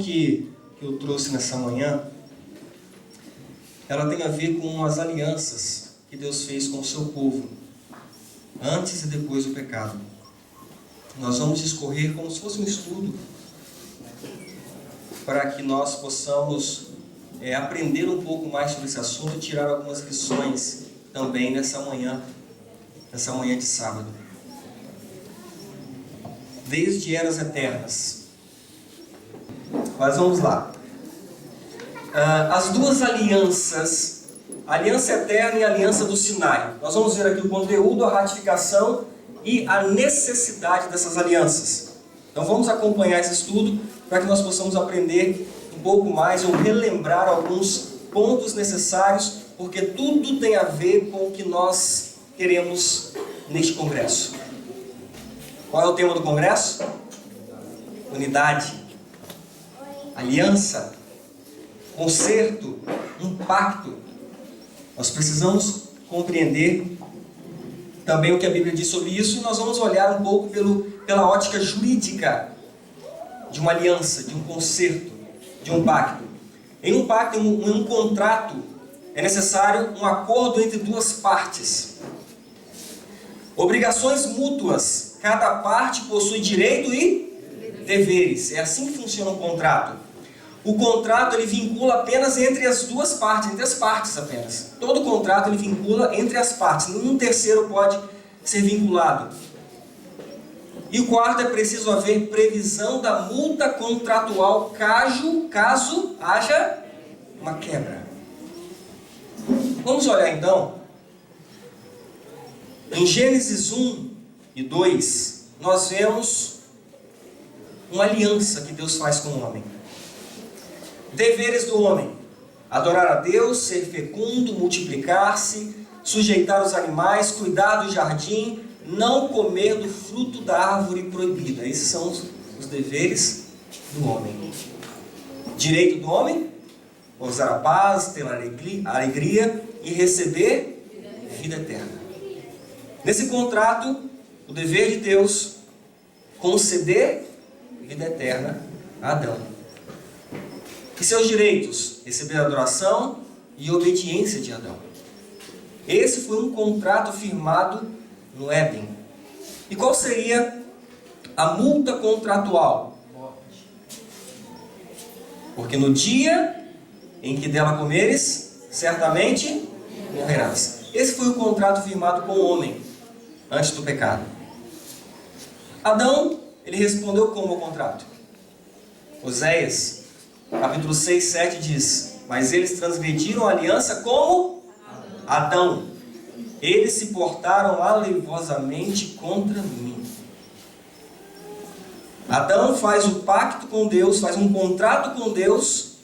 que eu trouxe nessa manhã, ela tem a ver com as alianças que Deus fez com o seu povo, antes e depois do pecado. Nós vamos discorrer como se fosse um estudo, para que nós possamos aprender um pouco mais sobre esse assunto e tirar algumas lições também nessa manhã de sábado. Desde eras eternas. Mas vamos lá. As duas alianças, a aliança eterna e a aliança do Sinai. Nós vamos ver aqui o conteúdo, a ratificação e a necessidade dessas alianças. Então vamos acompanhar esse estudo para que nós possamos aprender um pouco mais ou relembrar alguns pontos necessários, porque tudo tem a ver com o que nós queremos neste congresso. Qual é o tema do congresso? Unidade, aliança, conserto, um pacto. Nós precisamos compreender também o que a Bíblia diz sobre isso, e nós vamos olhar um pouco pela ótica jurídica de uma aliança, de um conserto, de um pacto. Em um pacto, em um contrato, é necessário um acordo entre duas partes. Obrigações mútuas. Cada parte possui direito e deveres. É assim que funciona um contrato. O contrato ele vincula apenas entre as duas partes, entre as partes apenas. Todo contrato ele vincula entre as partes. Nenhum terceiro pode ser vinculado. E o quarto, é preciso haver previsão da multa contratual caso haja uma quebra. Vamos olhar então. Em Gênesis 1 e 2, nós vemos uma aliança que Deus faz com o homem. Deveres do homem: adorar a Deus, ser fecundo, multiplicar-se, sujeitar os animais, cuidar do jardim, não comer do fruto da árvore proibida. Esses são os deveres do homem. Direito do homem: gozar a paz, ter a alegria e receber vida eterna. Nesse contrato, o dever de Deus, conceder vida eterna a Adão. E seus direitos: receber a adoração e obediência de Adão. Esse foi um contrato firmado no Éden. E qual seria a multa contratual? Porque no dia em que dela comeres, certamente morrerás. Esse foi o contrato firmado com o homem antes do pecado. Adão, ele respondeu como ao contrato? Oséias, capítulo 6, 7 diz: mas eles transgrediram a aliança como Adão. Eles se portaram aleivosamente contra mim. Adão faz o pacto com Deus, faz um contrato com Deus,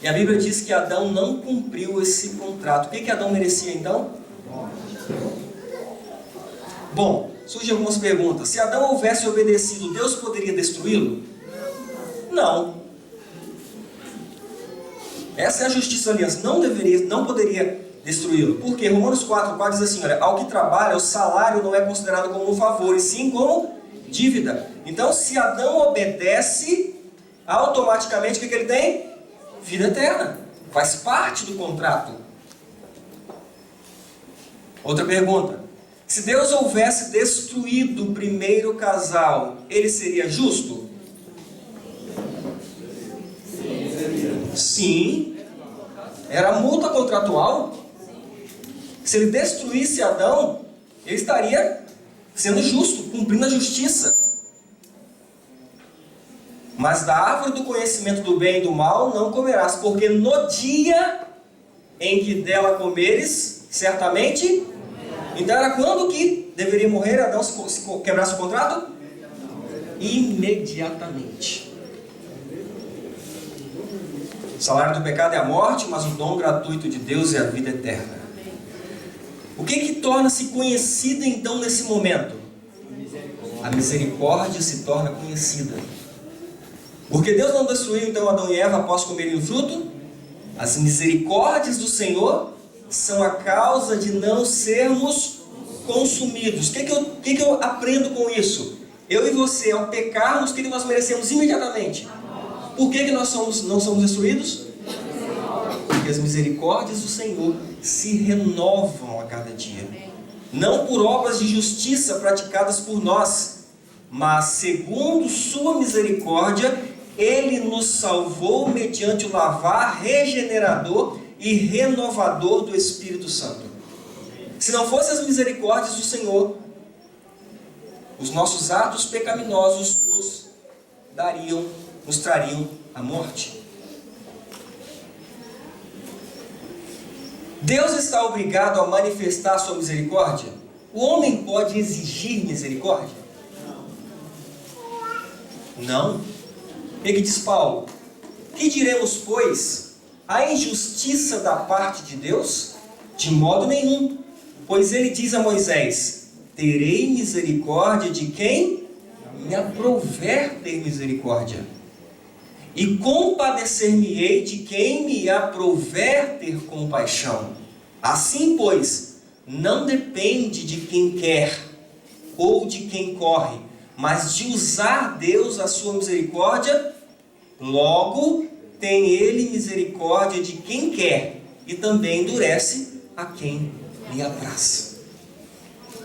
e a Bíblia diz que Adão não cumpriu esse contrato. O que Adão merecia então? Bom, surgem algumas perguntas. Se Adão houvesse obedecido, Deus poderia destruí-lo? Não. Essa é a justiça da aliança. Não poderia destruí-lo. Por quê? Romanos 4 diz assim: olha, ao que trabalha, o salário não é considerado como um favor, e sim como dívida. Então, se Adão obedece, automaticamente o que ele tem? Vida eterna. Faz parte do contrato. Outra pergunta: se Deus houvesse destruído o primeiro casal, ele seria justo? Sim. Era multa contratual. Se ele destruísse Adão, ele estaria sendo justo, cumprindo a justiça. Mas da árvore do conhecimento do bem e do mal não comerás, porque no dia em que dela comeres, certamente. Então era quando que deveria morrer Adão se quebrasse o contrato? Imediatamente. O salário do pecado é a morte, mas o dom gratuito de Deus é a vida eterna. O que torna-se conhecida então nesse momento? A misericórdia se torna conhecida. Porque Deus não destruiu então Adão e Eva após comerem o fruto? As misericórdias do Senhor são a causa de não sermos consumidos. O que eu aprendo com isso? Eu e você, ao pecarmos, o que nós merecemos imediatamente? Por que nós não somos destruídos? Porque as misericórdias do Senhor se renovam a cada dia. Não por obras de justiça praticadas por nós, mas segundo sua misericórdia, Ele nos salvou mediante o lavar regenerador e renovador do Espírito Santo. Se não fossem as misericórdias do Senhor, os nossos atos pecaminosos nos trariam a morte. Deus está obrigado a manifestar a sua misericórdia? O homem pode exigir misericórdia? Não. O que diz Paulo? Que diremos, pois? A injustiça da parte de Deus? De modo nenhum. Pois ele diz a Moisés: terei misericórdia de quem me aprouver ter misericórdia, e compadecer-me-ei de quem me aprouver ter compaixão. Assim, pois, não depende de quem quer ou de quem corre, mas de usar Deus a sua misericórdia. Logo, tem Ele misericórdia de quem quer e também endurece a quem lhe apraz.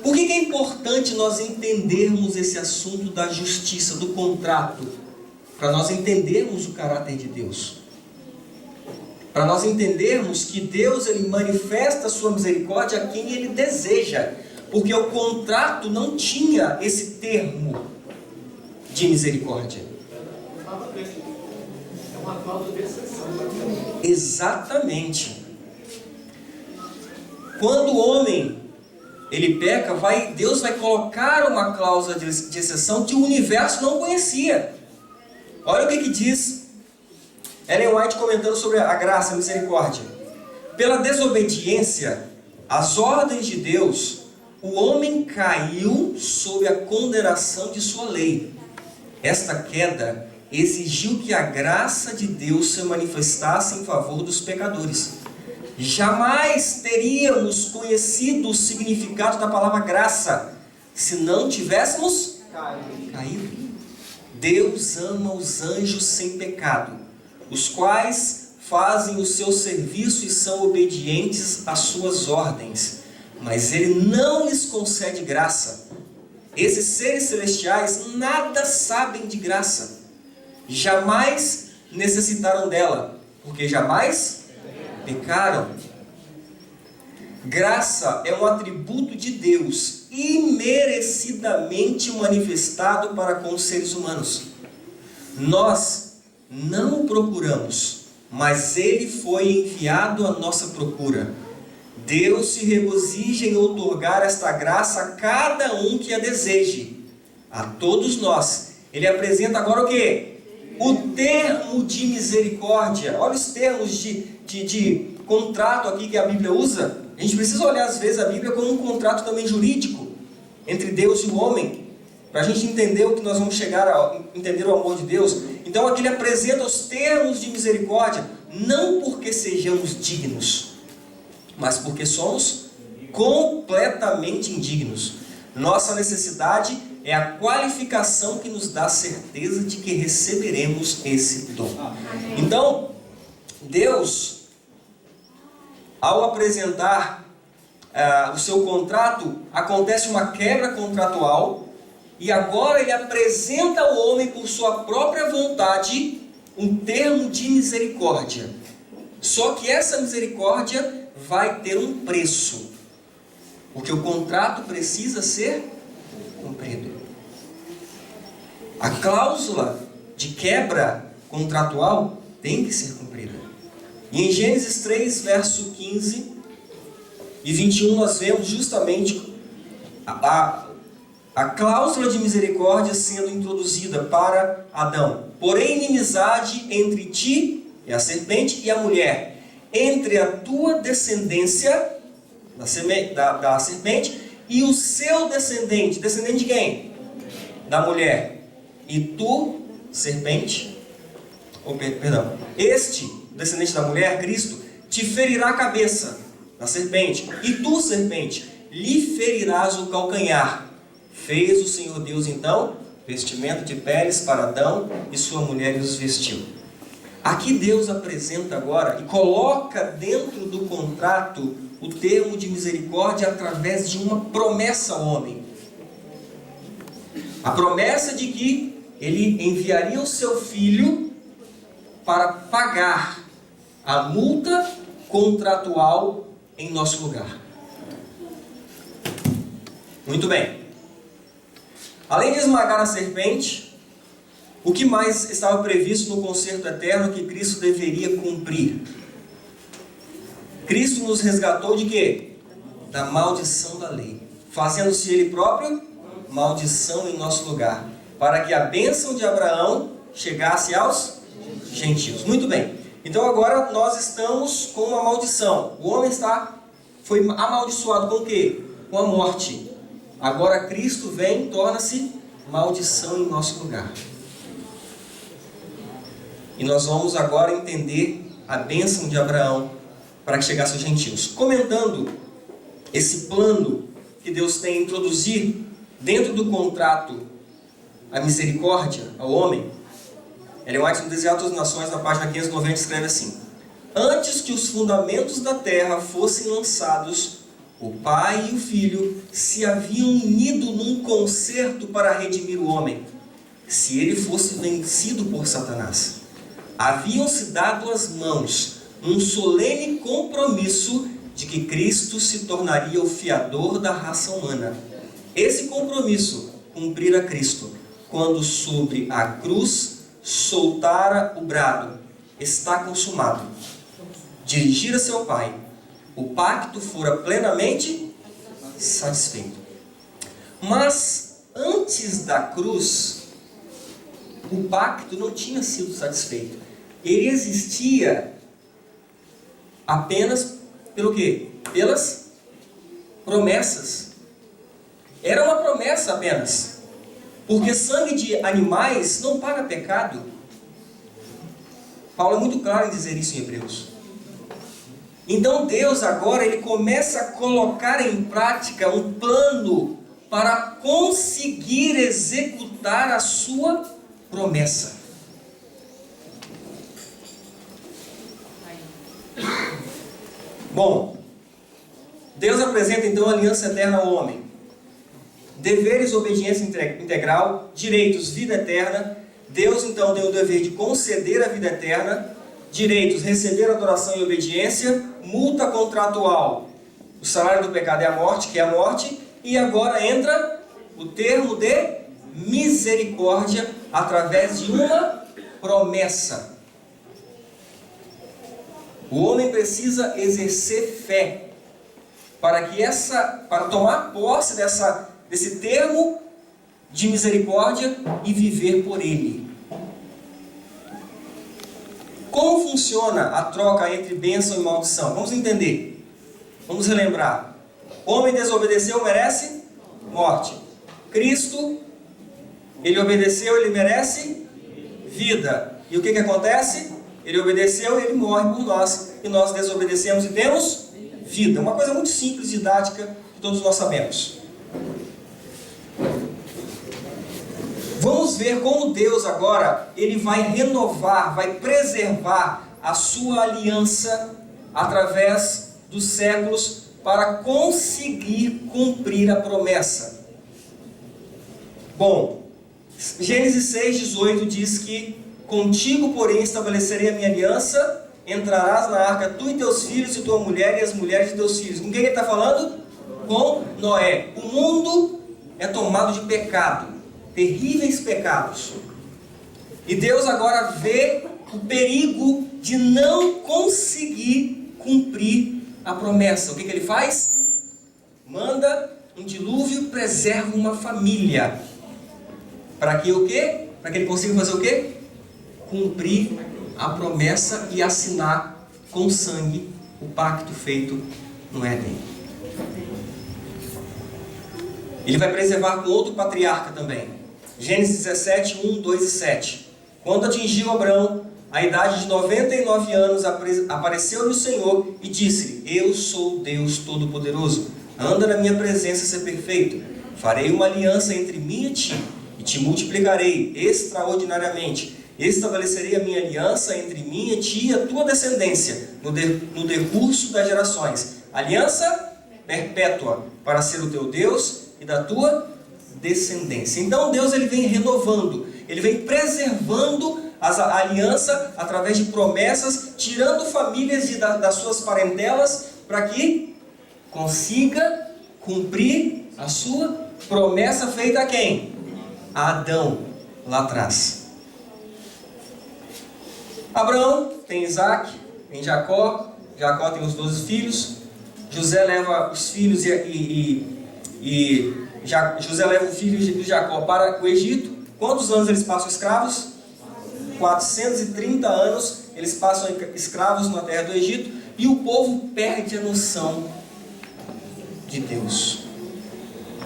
Por que é importante nós entendermos esse assunto da justiça, do contrato? Para nós entendermos o caráter de Deus. Para nós entendermos que Deus, Ele manifesta a sua misericórdia a quem Ele deseja. Porque o contrato não tinha esse termo de misericórdia. É uma cláusula de exceção. Exatamente. Quando o homem ele peca, Deus vai colocar uma cláusula de exceção que o universo não conhecia. Olha o que diz Ellen White comentando sobre a graça, a misericórdia. Pela desobediência às ordens de Deus, o homem caiu sob a condenação de sua lei. Esta queda exigiu que a graça de Deus se manifestasse em favor dos pecadores. Jamais teríamos conhecido o significado da palavra graça se não tivéssemos caído. Deus ama os anjos sem pecado, os quais fazem o seu serviço e são obedientes às suas ordens, mas Ele não lhes concede graça. Esses seres celestiais nada sabem de graça, jamais necessitaram dela, porque jamais pecaram. Graça é um atributo de Deus, imerecidamente manifestado para com os seres humanos. Nós não o procuramos, mas Ele foi enviado à nossa procura. Deus se regozija em outorgar esta graça a cada um que a deseje. A todos nós. Ele apresenta agora o quê? O termo de misericórdia. Olha os termos de contrato aqui que a Bíblia usa. A gente precisa olhar às vezes a Bíblia como um contrato também jurídico entre Deus e o homem, para a gente entender o que nós vamos chegar a entender o amor de Deus. Então aqui ele apresenta os termos de misericórdia, não porque sejamos dignos, mas porque somos completamente indignos. Nossa necessidade é a qualificação que nos dá certeza de que receberemos esse dom. Então, Deus, ao apresentar o seu contrato, acontece uma quebra contratual, e agora ele apresenta ao homem por sua própria vontade um termo de misericórdia. Só que essa misericórdia vai ter um preço, porque o contrato precisa ser cumprido. A cláusula de quebra contratual tem que ser cumprida. E em Gênesis 3, verso 15 e 21, nós vemos justamente a cláusula de misericórdia sendo introduzida para Adão. Porém, inimizade entre ti e a serpente e a mulher, entre a tua descendência da serpente e o seu descendente. Descendente de quem? Da mulher. E tu, serpente, este descendente da mulher, Cristo, te ferirá a cabeça da serpente, e tu, serpente, lhe ferirás o calcanhar. Fez o Senhor Deus então vestimento de peles para Adão, e sua mulher os vestiu. Aqui Deus apresenta agora e coloca dentro do contrato o termo de misericórdia através de uma promessa ao homem. A promessa de que ele enviaria o seu filho para pagar a multa contratual em nosso lugar. Muito bem. Além de esmagar a serpente, o que mais estava previsto no concerto eterno que Cristo deveria cumprir? Cristo nos resgatou de quê? Da maldição da lei, fazendo-se Ele próprio maldição em nosso lugar, para que a bênção de Abraão chegasse aos gentios. Muito bem. Então agora nós estamos com uma maldição. O homem foi amaldiçoado com o quê? Com a morte. Agora Cristo vem e torna-se maldição em nosso lugar. E nós vamos agora entender a bênção de Abraão para que chegasse aos gentios. Comentando esse plano que Deus tem em introduzir dentro do contrato a misericórdia ao homem, Ellen White, no Desejar das Nações, na página 590, escreve assim: antes que os fundamentos da terra fossem lançados, o Pai e o Filho se haviam unido num concerto para redimir o homem, se ele fosse vencido por Satanás. Haviam-se dado as mãos, um solene compromisso de que Cristo se tornaria o fiador da raça humana. Esse compromisso cumprira Cristo, quando sobre a cruz soltara o brado: está consumado. Dirigir a seu Pai, o pacto fora plenamente satisfeito. Mas antes da cruz, o pacto não tinha sido satisfeito. Ele existia apenas pelo quê? Pelas promessas. Era uma promessa apenas. Porque sangue de animais não paga pecado. Paulo é muito claro em dizer isso em Hebreus. Então Deus agora ele começa a colocar em prática um plano para conseguir executar a sua promessa. Bom, Deus apresenta então a aliança eterna ao homem. Deveres, obediência integral, direitos, vida eterna. Deus então tem o dever de conceder a vida eterna, direitos, receber adoração e obediência, multa contratual. O salário do pecado é a morte, que é a morte, e agora entra o termo de misericórdia através de uma promessa. O homem precisa exercer fé para tomar posse desse termo de misericórdia e viver por ele. Como funciona a troca entre bênção e maldição? Vamos entender. Vamos relembrar. Homem desobedeceu, merece morte. Cristo, ele obedeceu, ele merece vida. E o que acontece? Ele obedeceu, ele morre por nós. E nós desobedecemos e temos vida. Uma coisa muito simples, didática, que todos nós sabemos. Vamos ver como Deus agora, ele vai renovar, vai preservar a sua aliança através dos séculos para conseguir cumprir a promessa. Bom, Gênesis 6,18 diz que contigo, porém, estabelecerei a minha aliança, entrarás na arca tu e teus filhos e tua mulher e as mulheres de teus filhos. Com quem ele está falando? Com Noé. O mundo é tomado de pecado. Terríveis pecados. E Deus agora vê o perigo de não conseguir cumprir a promessa. O que ele faz? Manda um dilúvio e preserva uma família. Para que o quê? Para que ele consiga fazer o quê? Cumprir a promessa e assinar com sangue o pacto feito no Éden. Ele vai preservar com outro patriarca também. Gênesis 17, 1, 2 e 7. Quando atingiu Abraão a idade de 99 anos, apareceu-lhe o Senhor e disse-lhe: eu sou Deus Todo-Poderoso, anda na minha presença e ser perfeito. Farei uma aliança entre mim e ti multiplicarei extraordinariamente. Estabelecerei a minha aliança entre mim e ti e a tua descendência, no decurso das gerações. Aliança perpétua, para ser o teu Deus e da tua descendência. Então Deus ele vem renovando, ele vem preservando a aliança através de promessas, tirando famílias das suas parentelas, para que consiga cumprir a sua promessa feita a quem? A Adão, lá atrás. Abraão tem Isaac, tem Jacó, Jacó tem os 12 filhos, José leva os filhos José leva o filho de Jacó para o Egito. Quantos anos eles passam escravos? 430 anos eles passam escravos na terra do Egito, e o povo perde a noção de Deus.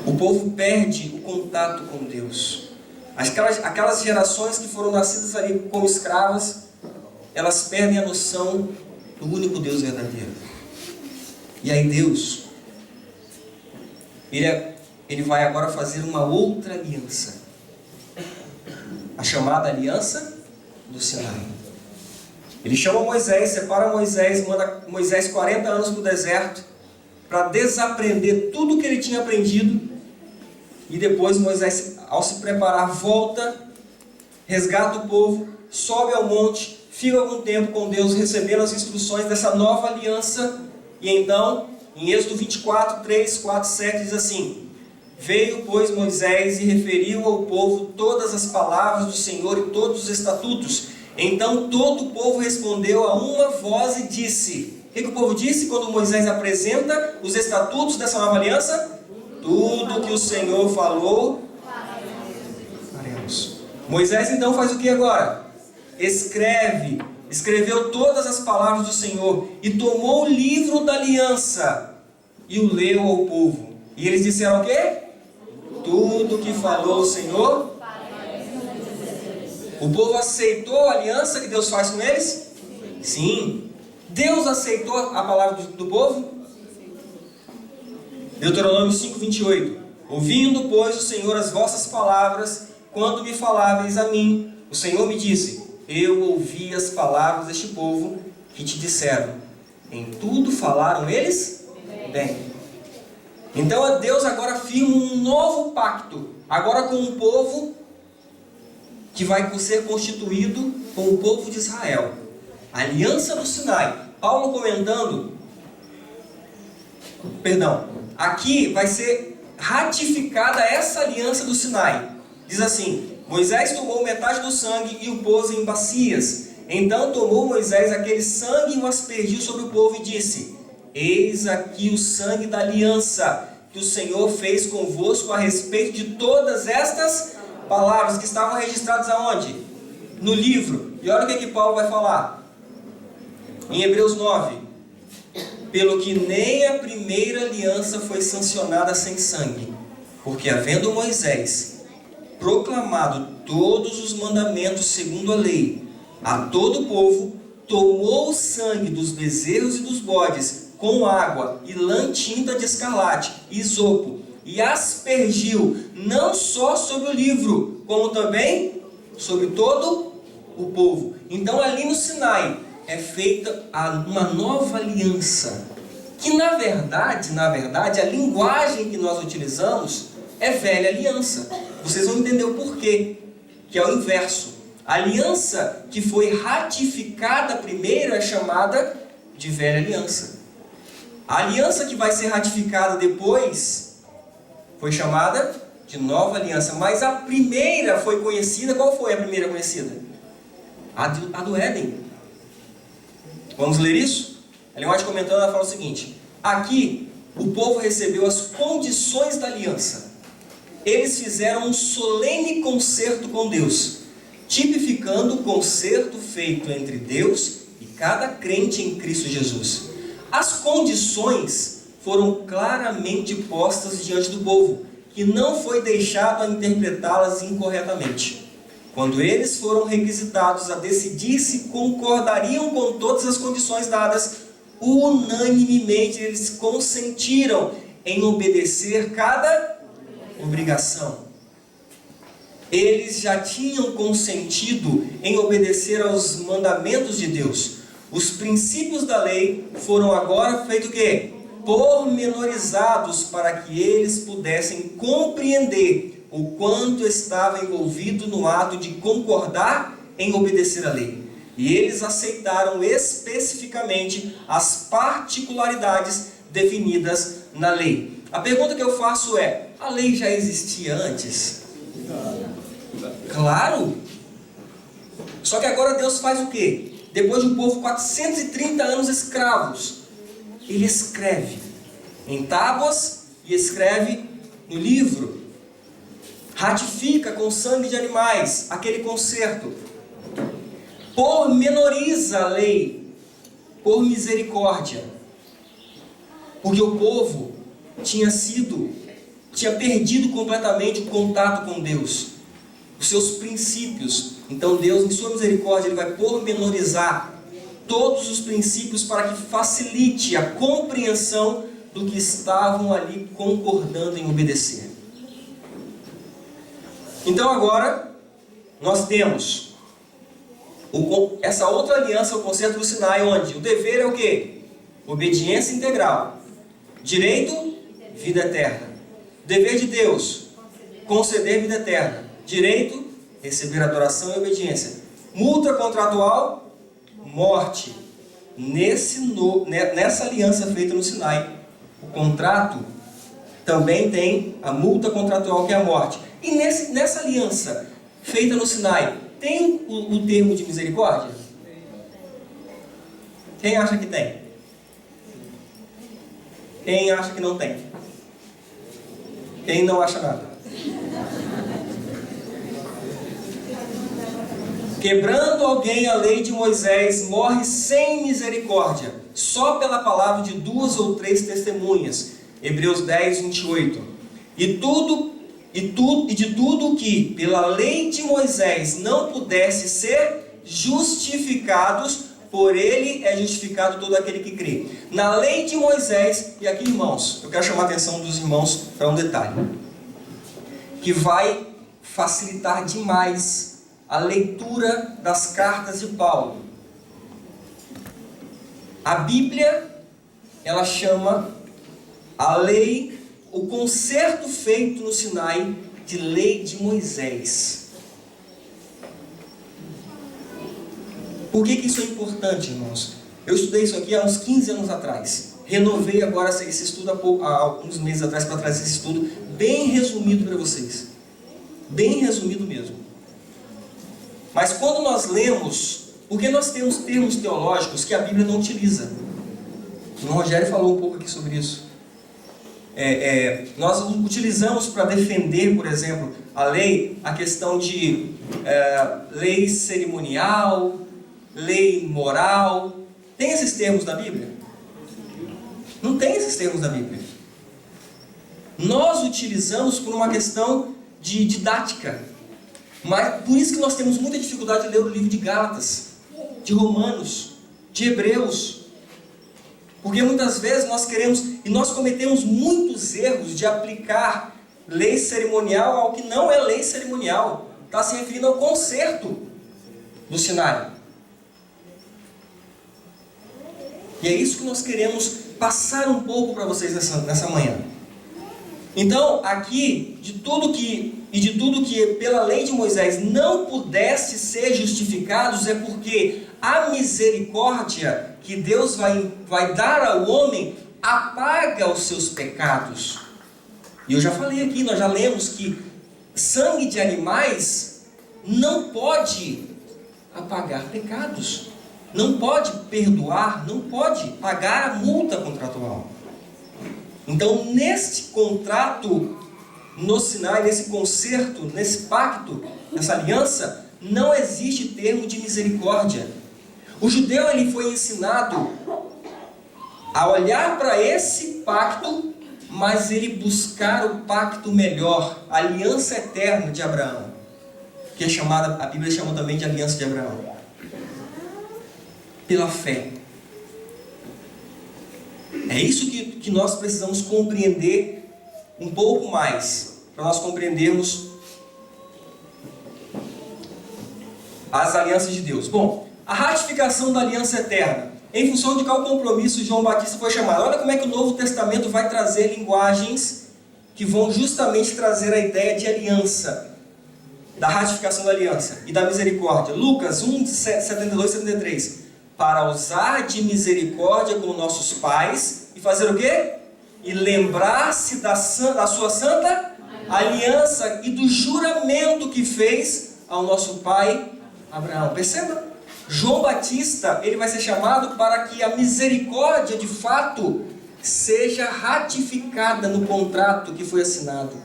O povo perde o contato com Deus. Aquelas gerações que foram nascidas ali como escravas, elas perdem a noção do único Deus verdadeiro. E aí Deus, Ele vai agora fazer uma outra aliança, a chamada aliança do Sinai. Ele chama Moisés, separa Moisés, manda Moisés 40 anos para o deserto, para desaprender tudo que ele tinha aprendido. E depois Moisés, ao se preparar, volta, resgata o povo, sobe ao monte, fica algum tempo com Deus, recebendo as instruções dessa nova aliança. E então, em Êxodo 24, 3, 4, 7, diz assim: Veio, pois, Moisés e referiu ao povo todas as palavras do Senhor e todos os estatutos. Então todo o povo respondeu a uma voz e disse... O que o povo disse quando Moisés apresenta os estatutos dessa nova aliança? Tudo que o Senhor falou, faremos. Moisés então faz o que agora? Escreveu todas as palavras do Senhor e tomou o livro da aliança e o leu ao povo. E eles disseram o quê? Tudo que falou o Senhor. O povo aceitou a aliança que Deus faz com eles? Sim. Deus aceitou a palavra do povo? Deuteronômio 5, 28. Ouvindo, pois, o Senhor as vossas palavras, quando me faláveis a mim, o Senhor me disse: eu ouvi as palavras deste povo que te disseram. Em tudo falaram eles? Bem. Então Deus agora firma um novo pacto, agora com um povo que vai ser constituído com o povo de Israel. A aliança do Sinai. Paulo comentando, aqui vai ser ratificada essa aliança do Sinai. Diz assim: Moisés tomou metade do sangue e o pôs em bacias. Então tomou Moisés aquele sangue e o aspergiu sobre o povo e disse: Eis aqui o sangue da aliança que o Senhor fez convosco a respeito de todas estas palavras que estavam registradas aonde? No livro. E olha o que Paulo vai falar em Hebreus 9: pelo que nem a primeira aliança foi sancionada sem sangue, porque havendo Moisés proclamado todos os mandamentos segundo a lei a todo o povo, tomou o sangue dos bezerros e dos bodes com água e lã tinta de escarlate e isopo, e aspergiu não só sobre o livro, como também sobre todo o povo. Então ali no Sinai é feita uma nova aliança, que na verdade, a linguagem que nós utilizamos é velha aliança. Vocês vão entender o porquê, que é o inverso. A aliança que foi ratificada primeiro é chamada de velha aliança. A aliança que vai ser ratificada depois foi chamada de nova aliança. Mas a primeira foi conhecida, qual foi a primeira conhecida? A do Éden. Vamos ler isso? A linguagem comentando, ela fala o seguinte: aqui o povo recebeu as condições da aliança. Eles fizeram um solene concerto com Deus, tipificando o concerto feito entre Deus e cada crente em Cristo Jesus. As condições foram claramente postas diante do povo, que não foi deixado a interpretá-las incorretamente. Quando eles foram requisitados a decidir se concordariam com todas as condições dadas, unanimemente eles consentiram em obedecer cada obrigação. Eles já tinham consentido em obedecer aos mandamentos de Deus. Os princípios da lei foram agora feitos o quê? Pormenorizados para que eles pudessem compreender o quanto estava envolvido no ato de concordar em obedecer à lei. E eles aceitaram especificamente as particularidades definidas na lei. A pergunta que eu faço é: a lei já existia antes? Claro! Só que agora Deus faz o quê? Depois de um povo 430 anos escravos, Ele escreve em tábuas e escreve no livro. Ratifica com sangue de animais aquele concerto. Pormenoriza a lei por misericórdia. Porque o povo tinha perdido completamente o contato com Deus, os seus princípios. Então Deus, em sua misericórdia, Ele vai pormenorizar todos os princípios para que facilite a compreensão do que estavam ali concordando em obedecer. Então agora nós temos essa outra aliança, o concerto do Sinai, onde o dever é o quê? Obediência integral. Direito, vida eterna. Dever de Deus, conceder vida eterna. Direito, receber adoração e obediência. Multa contratual, morte. Nessa aliança feita no Sinai, o contrato também tem a multa contratual, que é a morte. E nessa aliança feita no Sinai, tem o termo de misericórdia? Quem acha que tem? Quem acha que não tem? Quem não acha nada? Quebrando alguém a lei de Moisés, morre sem misericórdia, só pela palavra de 2 ou 3 testemunhas. Hebreus 10, 28. E de tudo que pela lei de Moisés não pudesse ser justificados, por ele é justificado todo aquele que crê. Na lei de Moisés, e aqui, irmãos, eu quero chamar a atenção dos irmãos para um detalhe, que vai facilitar demais a leitura das cartas de Paulo. A Bíblia, ela chama a lei, o concerto feito no Sinai, de lei de Moisés. Por que isso é importante, irmãos? Eu estudei isso aqui há uns 15 anos atrás. Renovei agora esse estudo há alguns meses atrás para trazer esse estudo bem resumido para vocês. Bem resumido mesmo. Mas quando nós lemos, porque nós temos termos teológicos que a Bíblia não utiliza. O Rogério falou um pouco aqui sobre isso. Nós utilizamos para defender, por exemplo, a lei, a questão de lei cerimonial, lei moral. Tem esses termos na Bíblia? Não tem esses termos na Bíblia. Nós utilizamos por uma questão de didática. Mas por isso que nós temos muita dificuldade de ler o livro de Gálatas, de Romanos, de Hebreus. Porque muitas vezes nós cometemos muitos erros de aplicar lei cerimonial ao que não é lei cerimonial. Está se referindo ao concerto do Sinai. E é isso que nós queremos passar um pouco para vocês nessa manhã. Então, aqui, de tudo que pela lei de Moisés não pudesse ser justificados, é porque a misericórdia que Deus vai dar ao homem apaga os seus pecados. E eu já falei aqui, nós já lemos que sangue de animais não pode apagar pecados, não pode perdoar, não pode pagar a multa contratual. Então, neste contrato no Sinai, nesse concerto, nesse pacto, nessa aliança, não existe termo de misericórdia. O judeu ele foi ensinado a olhar para esse pacto, mas ele buscar o pacto melhor, a aliança eterna de Abraão, que é chamada, a Bíblia chama também de aliança de Abraão, pela fé. É isso que nós precisamos compreender um pouco mais, para nós compreendermos as alianças de Deus. Bom, a ratificação da aliança eterna. Em função de qual compromisso João Batista foi chamado? Olha como é que o Novo Testamento vai trazer linguagens que vão justamente trazer a ideia de aliança, da ratificação da aliança e da misericórdia. Lucas 1, 72 e 73. Para usar de misericórdia com nossos pais e fazer o quê? E lembrar-se da sua santa aliança e do juramento que fez ao nosso pai Abraão. Perceba? João Batista, ele vai ser chamado para que a misericórdia de fato seja ratificada no contrato que foi assinado,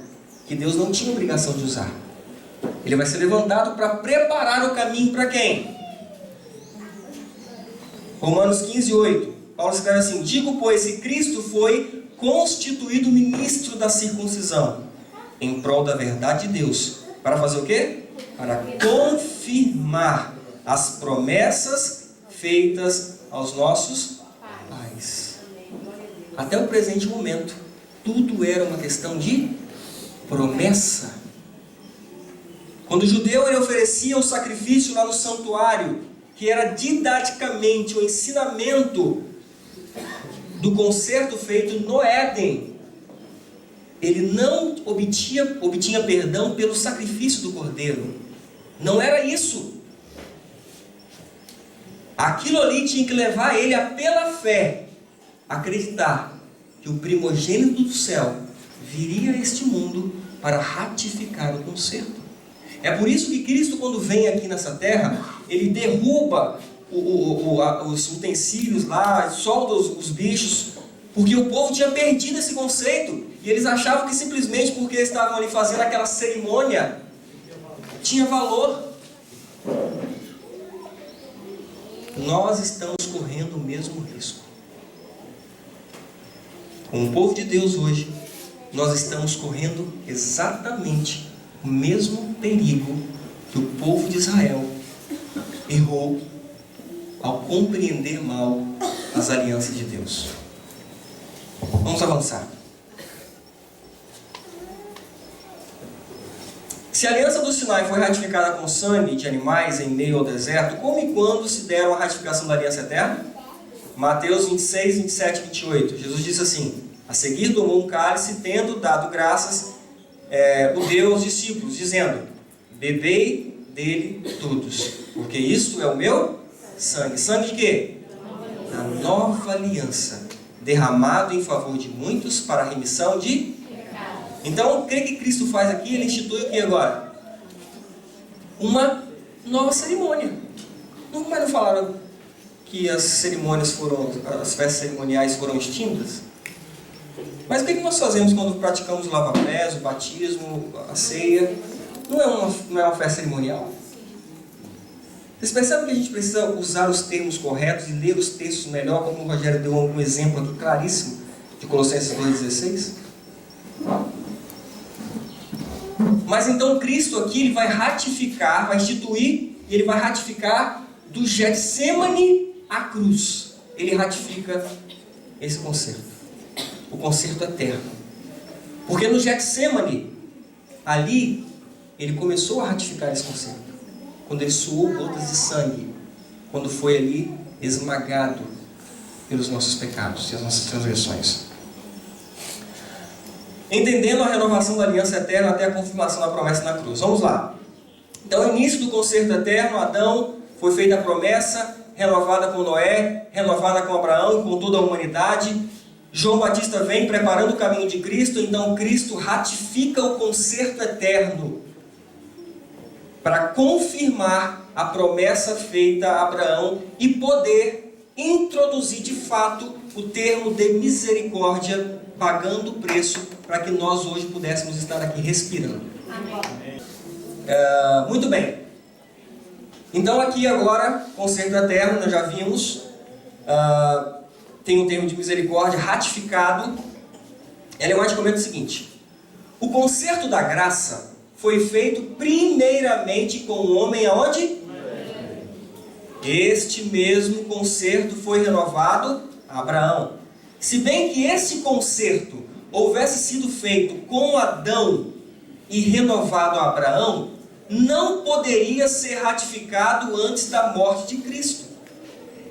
que Deus não tinha obrigação de usar. Ele vai ser levantado para preparar o caminho para quem? Romanos 15, 8. Paulo escreve assim: digo, pois, que Cristo foi constituído ministro da circuncisão, em prol da verdade de Deus. Para fazer o quê? Para confirmar as promessas feitas aos nossos pais. Até o presente momento, tudo era uma questão de promessa. Quando o judeu ele oferecia o sacrifício lá no santuário, que era didaticamente o ensinamento do concerto feito no Éden, ele não obtinha perdão pelo sacrifício do cordeiro. Não era isso. Aquilo ali tinha que levar ele a, pela fé, acreditar que o primogênito do céu viria a este mundo para ratificar o concerto. É por isso que Cristo, quando vem aqui nessa terra, ele derruba os utensílios lá, solta os bichos, porque o povo tinha perdido esse conceito, e eles achavam que simplesmente porque estavam ali fazendo aquela cerimônia, tinha valor. Nós estamos correndo o mesmo risco. Com o povo de Deus hoje, nós estamos correndo exatamente o mesmo perigo que o povo de Israel errou ao compreender mal as alianças de Deus. Vamos avançar. Se a aliança do Sinai foi ratificada com sangue de animais em meio ao deserto, como e quando se deram a ratificação da aliança eterna? Mateus 26, 27 e 28. Jesus disse assim: a seguir tomou um cálice, tendo dado graças, o deu aos discípulos, dizendo: bebei dele todos, porque isto é o meu sangue. Sangue de quê? Da nova aliança, derramado em favor de muitos para a remissão de pecados. Então, o que Cristo faz aqui? Ele institui o que agora? Uma nova cerimônia. Mas não falaram que as cerimônias as festas cerimoniais foram extintas? Mas o que nós fazemos quando praticamos o lava-pés, o batismo, a ceia? Não é uma festa cerimonial? Vocês percebem que a gente precisa usar os termos corretos e ler os textos melhor, como o Rogério deu um exemplo aqui claríssimo, de Colossenses 2,16? Mas então Cristo aqui ele vai ratificar, vai instituir, e ele vai ratificar do Getsêmani à cruz. Ele ratifica esse concerto. O concerto eterno. Porque no Getsêmani, ali, ele começou a ratificar esse concerto. Quando ele suou gotas de sangue. Quando foi ali esmagado pelos nossos pecados e as nossas transgressões. Entendendo a renovação da aliança eterna até a confirmação da promessa na cruz. Vamos lá. Então, o início do concerto eterno, Adão, foi feita a promessa, renovada com Noé, renovada com Abraão e com toda a humanidade. João Batista vem preparando o caminho de Cristo, então Cristo ratifica o concerto eterno para confirmar a promessa feita a Abraão e poder introduzir de fato o termo de misericórdia, pagando o preço para que nós hoje pudéssemos estar aqui respirando. Amém. Muito bem. Então aqui agora, concerto eterno, nós já vimos, tem um termo de misericórdia ratificado. Ellen White comenta o seguinte: o concerto da graça foi feito primeiramente com o homem aonde? Este mesmo concerto foi renovado a Abraão. Se bem que esse concerto houvesse sido feito com Adão e renovado a Abraão, não poderia ser ratificado antes da morte de Cristo.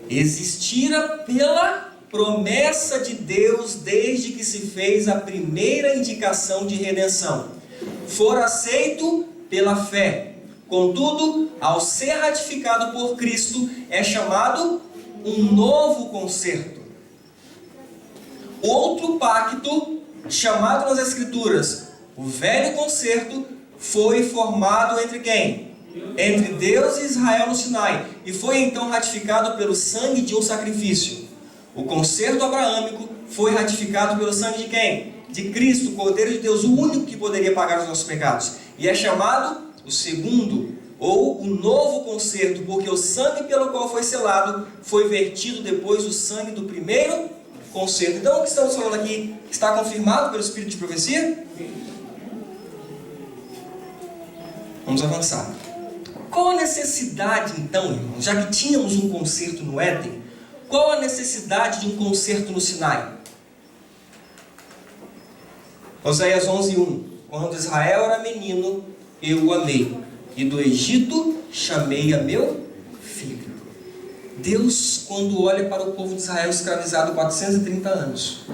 Existira pela promessa de Deus desde que se fez a primeira indicação de redenção. Fora aceito pela fé. Contudo, ao ser ratificado por Cristo, é chamado um novo concerto. Outro pacto, chamado nas Escrituras, o velho concerto, foi formado entre quem? Entre Deus e Israel no Sinai, e foi então ratificado pelo sangue de um sacrifício. O concerto abraâmico foi ratificado pelo sangue de quem? De Cristo, o Cordeiro de Deus, o único que poderia pagar os nossos pecados. E é chamado o segundo, ou o novo concerto, porque o sangue pelo qual foi selado foi vertido depois do sangue do primeiro concerto. Então, o que estamos falando aqui está confirmado pelo Espírito de profecia? Vamos avançar. Qual a necessidade, então, irmãos, já que tínhamos um concerto no Éden, qual a necessidade de um concerto no Sinai? Oséias 11:1. Quando Israel era menino, eu o amei, e do Egito chamei a meu filho. Deus, quando olha para o povo de Israel escravizado 430 anos,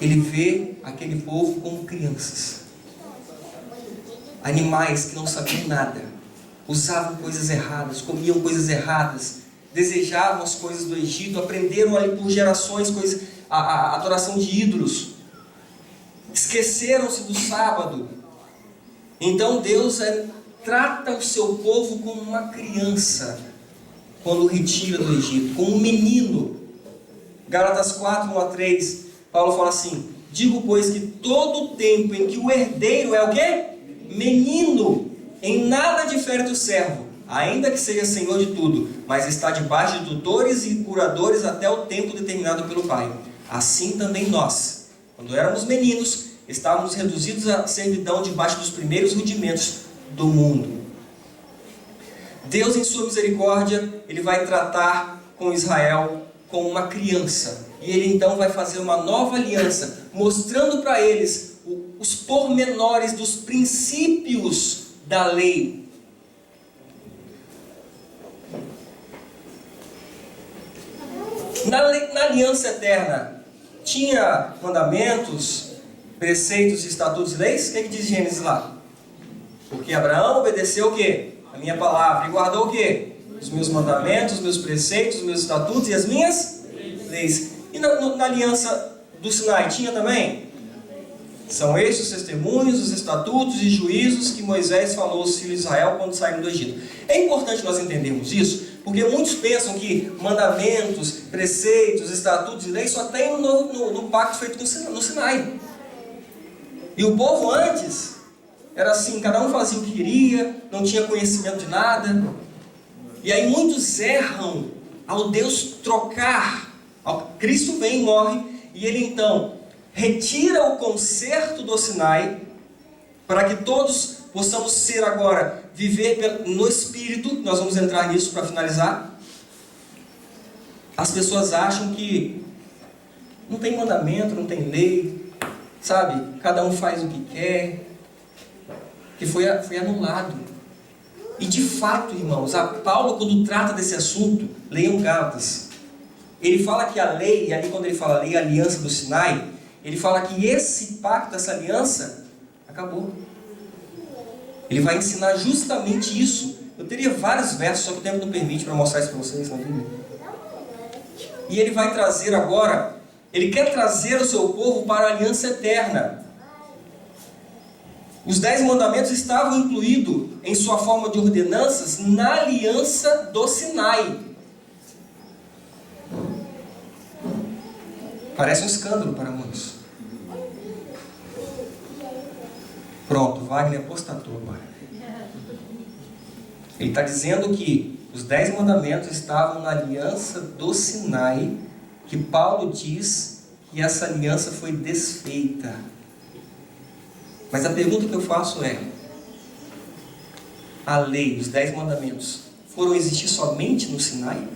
Ele vê aquele povo como crianças. Animais que não sabiam nada, usavam coisas erradas, comiam coisas erradas, desejavam as coisas do Egito, aprenderam ali por gerações a adoração de ídolos, esqueceram-se do sábado. Então Deus trata o seu povo como uma criança, quando o retira do Egito, como um menino. Gálatas 4:1-3, Paulo fala assim: digo, pois, que todo o tempo em que o herdeiro é o quê? Menino, em nada difere do servo, ainda que seja senhor de tudo, mas está debaixo de tutores e curadores até o tempo determinado pelo Pai. Assim também nós, quando éramos meninos, estávamos reduzidos à servidão debaixo dos primeiros rudimentos do mundo. Deus, em sua misericórdia, Ele vai tratar com Israel como uma criança. E Ele então vai fazer uma nova aliança, mostrando para eles os pormenores dos princípios da lei. Na aliança eterna, tinha mandamentos, preceitos, estatutos e leis? O que diz Gênesis lá? Porque Abraão obedeceu o quê? A minha palavra. E guardou o quê? Os meus mandamentos, os meus preceitos, os meus estatutos e as minhas leis. E na aliança do Sinai tinha também? São estes os testemunhos, os estatutos e juízos que Moisés falou aos filhos de Israel quando saíram do Egito. É importante nós entendermos isso, porque muitos pensam que mandamentos, preceitos, estatutos e leis só tem no pacto feito no Sinai. E o povo antes era assim, cada um fazia o que queria, não tinha conhecimento de nada. E aí muitos erram ao Deus trocar. Cristo vem e morre, e Ele então retira o concerto do Sinai, para que todos possamos ser agora, viver no Espírito. Nós vamos entrar nisso para finalizar. As pessoas acham que não tem mandamento, não tem lei, sabe? Cada um faz o que quer, que foi anulado. E de fato, irmãos, Paulo, quando trata desse assunto, leiam Gálatas, ele fala que a lei, e ali quando ele fala lei, a aliança do Sinai, ele fala que esse pacto, essa aliança, acabou. Ele vai ensinar justamente isso. Eu teria vários versos, só que o tempo não permite para mostrar isso para vocês na Bíblia. E ele vai trazer agora, ele quer trazer o seu povo para a aliança eterna. Os 10 mandamentos estavam incluídos em sua forma de ordenanças na aliança do Sinai. Parece um escândalo para muitos. Pronto, Wagner apostatou agora. Ele está dizendo que os 10 mandamentos estavam na aliança do Sinai, que Paulo diz que essa aliança foi desfeita. Mas a pergunta que eu faço é: a lei, os 10 mandamentos, foram existir somente no Sinai?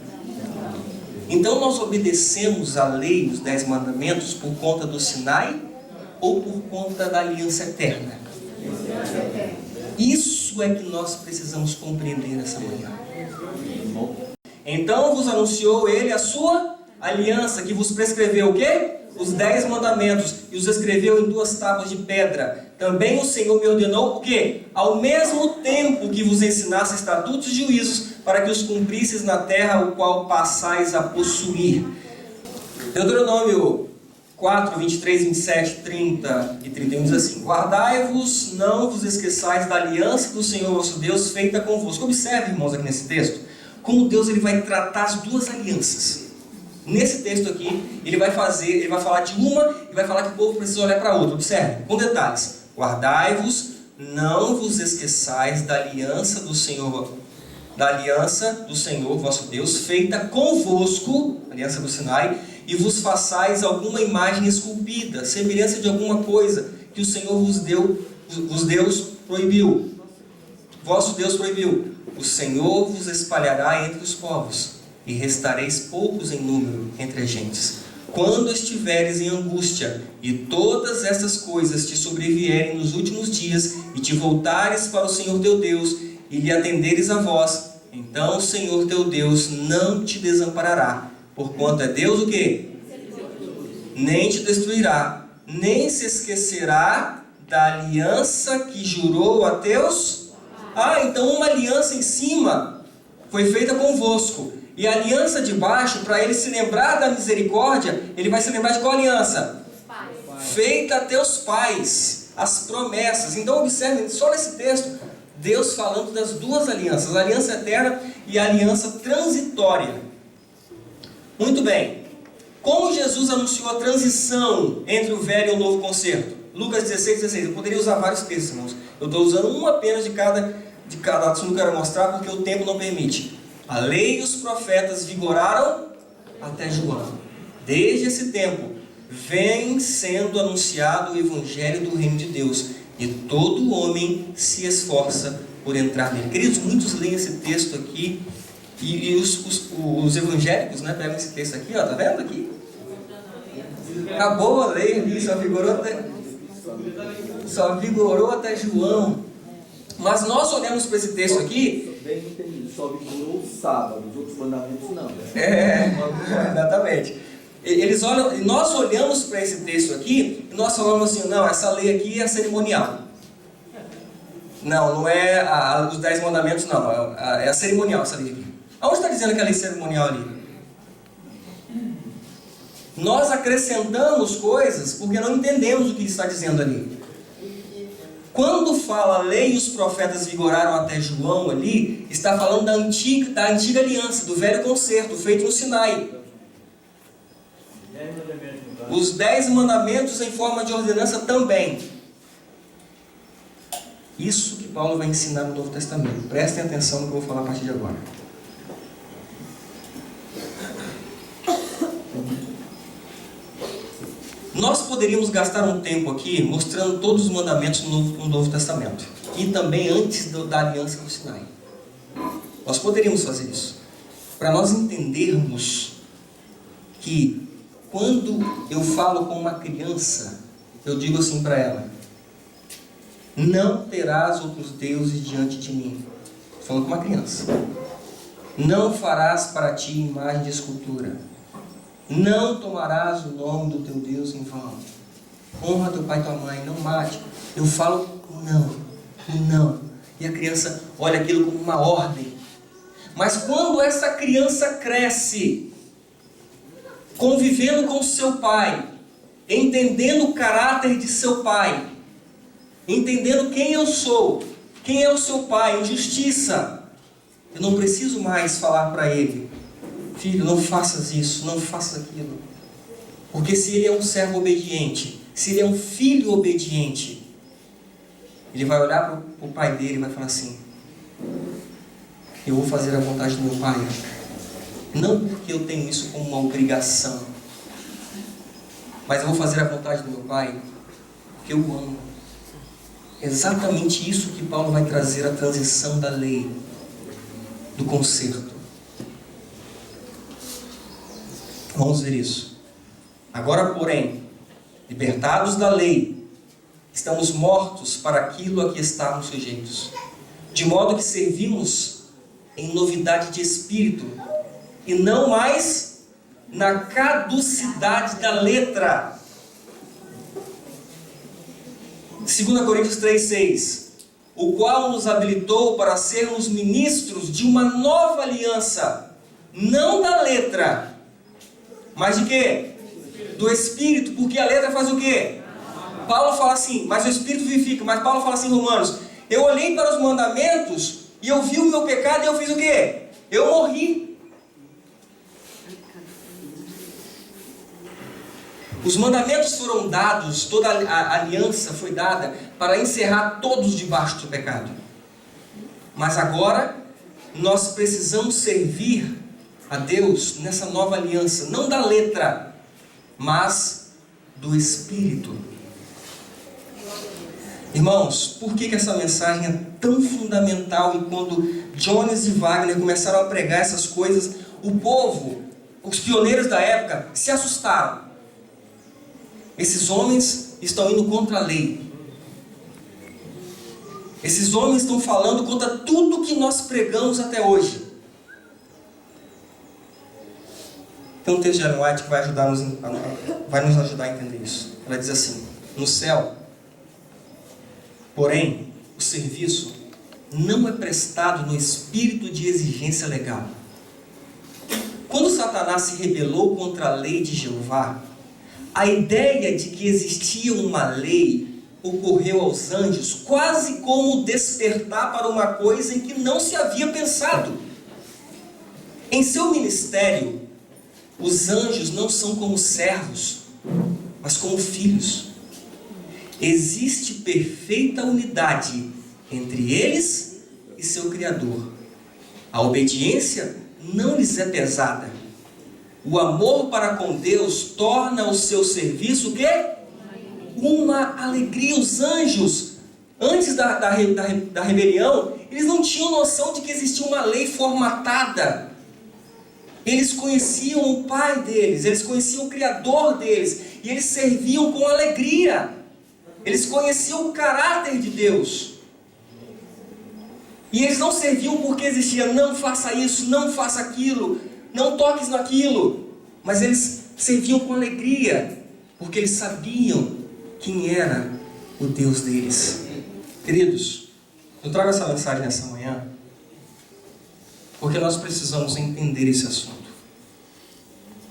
Então nós obedecemos a lei, os 10 mandamentos, por conta do Sinai ou por conta da aliança eterna? Isso é que nós precisamos compreender nessa manhã. Então vos anunciou ele a sua aliança, que vos prescreveu o quê? Os 10 mandamentos, e os escreveu em 2 tábuas de pedra. Também o Senhor me ordenou o quê? Ao mesmo tempo que vos ensinasse estatutos e juízos, para que os cumprisseis na terra, o qual passais a possuir. Deuteronômio 4, 23, 27, 30 e 31 diz assim: guardai-vos, não vos esqueçais da aliança do Senhor vosso Deus, feita convosco. Observe, irmãos, aqui nesse texto, como Deus ele vai tratar as duas alianças. Nesse texto aqui, ele vai falar de uma e vai falar que o povo precisa olhar para a outra. Observe, com detalhes. Guardai-vos, não vos esqueçais da aliança do Senhor vosso Deus, feita convosco, aliança do Sinai, e vos façais alguma imagem esculpida, semelhança de alguma coisa que o Senhor vosso Deus proibiu. O Senhor vos espalhará entre os povos, e restareis poucos em número entre as gentes. Quando estiveres em angústia, e todas estas coisas te sobrevierem nos últimos dias, e te voltares para o Senhor teu Deus, e lhe atenderes a voz, então o Senhor teu Deus não te desamparará, porquanto é Deus o quê? Nem te destruirá, nem se esquecerá da aliança que jurou a teus... então uma aliança em cima foi feita convosco, e a aliança de baixo, para ele se lembrar da misericórdia, ele vai se lembrar de qual aliança? Feita a teus pais, as promessas. Então observem, só nesse texto, Deus falando das duas alianças, a aliança eterna e a aliança transitória. Muito bem, como Jesus anunciou a transição entre o velho e o novo concerto? Lucas 16, 16, eu poderia usar vários textos, irmãos. Eu estou usando um apenas de cada assunto que eu quero mostrar, porque o tempo não permite. A lei e os profetas vigoraram até João. Desde esse tempo, vem sendo anunciado o evangelho do reino de Deus, e todo homem se esforça por entrar nele. Queridos, muitos leem esse texto aqui, e os evangélicos, né, pegam esse texto aqui, ó, tá vendo aqui? Acabou a lei ali, só vigorou até João. Mas nós olhamos para esse texto aqui... Bem entendido, só vigorou o sábado, os outros mandamentos não. Exatamente. Nós olhamos para esse texto aqui e nós falamos assim, não, essa lei aqui é cerimonial. Não é os 10 mandamentos, não, é a cerimonial essa lei aqui. Aonde está dizendo que a lei cerimonial ali? Nós acrescentamos coisas porque não entendemos o que está dizendo ali. Quando fala a lei e os profetas vigoraram até João ali, está falando da antiga aliança, do velho concerto, feito no Sinai. Os 10 mandamentos em forma de ordenança também. Isso que Paulo vai ensinar no Novo Testamento. Prestem atenção no que eu vou falar a partir de agora. Nós poderíamos gastar um tempo aqui mostrando todos os mandamentos no Novo Testamento. E também antes da aliança do Sinai. Nós poderíamos fazer isso. Para nós entendermos que quando eu falo com uma criança, eu digo assim para ela: não terás outros deuses diante de mim. Estou falando com uma criança. Não farás para ti imagem de escultura. Não tomarás o nome do teu Deus em vão. Honra teu pai e tua mãe. Não mate. Eu falo não. E a criança olha aquilo como uma ordem. Mas quando essa criança cresce, convivendo com seu pai, entendendo o caráter de seu pai, entendendo quem eu sou, quem é o seu pai, em justiça, eu não preciso mais falar para ele: filho, não faças isso, não faças aquilo. Porque se ele é um servo obediente, se ele é um filho obediente, ele vai olhar para o pai dele e vai falar assim: eu vou fazer a vontade do meu pai. Não porque eu tenho isso como uma obrigação, mas eu vou fazer a vontade do meu pai porque eu o amo. Exatamente isso que Paulo vai trazer, a transição da lei, do concerto. Vamos ver isso. Agora, porém, libertados da lei, estamos mortos para aquilo a que estávamos sujeitos, de modo que servimos em novidade de espírito, e não mais na caducidade da letra. 2 Coríntios 3,6: o qual nos habilitou para sermos ministros de uma nova aliança, não da letra, mas de quê? Do Espírito, porque a letra faz o quê? Paulo fala assim, mas o Espírito vivifica. Mas Paulo fala assim em Romanos: eu olhei para os mandamentos e eu vi o meu pecado e eu fiz o quê? Eu morri. Os mandamentos foram dados, toda a aliança foi dada para encerrar todos debaixo do pecado. Mas agora nós precisamos servir a Deus nessa nova aliança, não da letra, mas do Espírito. Irmãos, por que essa mensagem é tão fundamental? E quando Jones e Wagner começaram a pregar essas coisas, o povo, os pioneiros da época, se assustaram. Esses homens estão indo contra a lei. Esses homens estão falando contra tudo que nós pregamos até hoje. Tem um texto de Ellen White que vai nos ajudar a entender isso. Ela diz assim: no céu, porém, o serviço não é prestado no espírito de exigência legal. Quando Satanás se rebelou contra a lei de Jeová, a ideia de que existia uma lei ocorreu aos anjos quase como despertar para uma coisa em que não se havia pensado. Em seu ministério, os anjos não são como servos, mas como filhos. Existe perfeita unidade entre eles e seu Criador. A obediência não lhes é pesada. O amor para com Deus torna o seu serviço o quê? Uma alegria. Os anjos, antes da rebelião, eles não tinham noção de que existia uma lei formatada. Eles conheciam o Pai deles, eles conheciam o Criador deles, e eles serviam com alegria. Eles conheciam o caráter de Deus. E eles não serviam porque existia: não faça isso, não faça aquilo, não toques naquilo. Mas eles serviam com alegria, porque eles sabiam quem era o Deus deles. Queridos, eu trago essa mensagem nessa manhã porque nós precisamos entender esse assunto.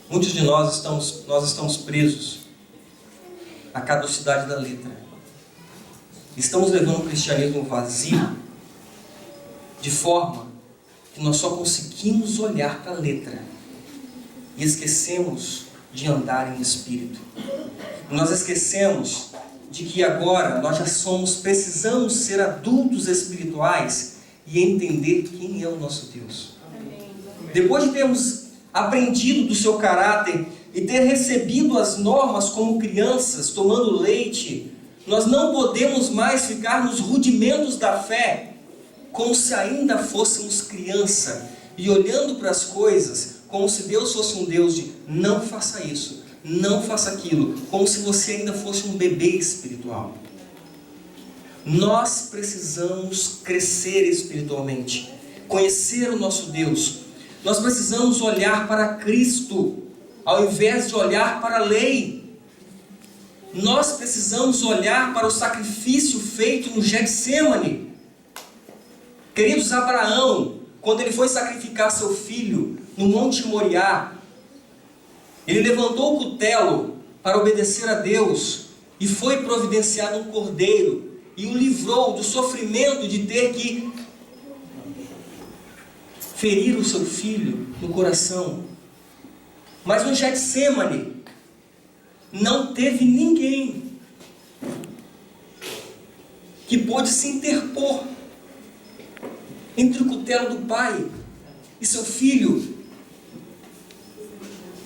Muitos de nós estamos presos à caducidade da letra. Estamos levando o cristianismo vazio, de forma que nós só conseguimos olhar para a letra e esquecemos de andar em espírito. Nós esquecemos de que agora nós precisamos ser adultos espirituais e entender quem é o nosso Deus. Depois de termos aprendido do seu caráter e ter recebido as normas como crianças, tomando leite, nós não podemos mais ficar nos rudimentos da fé, como se ainda fôssemos criança, e olhando para as coisas como se Deus fosse um Deus de não faça isso, não faça aquilo, como se você ainda fosse um bebê espiritual. Nós precisamos crescer espiritualmente, conhecer o nosso Deus. Nós precisamos olhar para Cristo, ao invés de olhar para a lei. Nós precisamos olhar para o sacrifício feito no Getsêmani. Queridos, Abraão, quando ele foi sacrificar seu filho no Monte Moriá, ele levantou o cutelo para obedecer a Deus e foi providenciado um cordeiro e o livrou do sofrimento de ter que ferir o seu filho no coração. Mas no Getsêmani não teve ninguém que pôde se interpor entre o cutelo do pai e seu filho,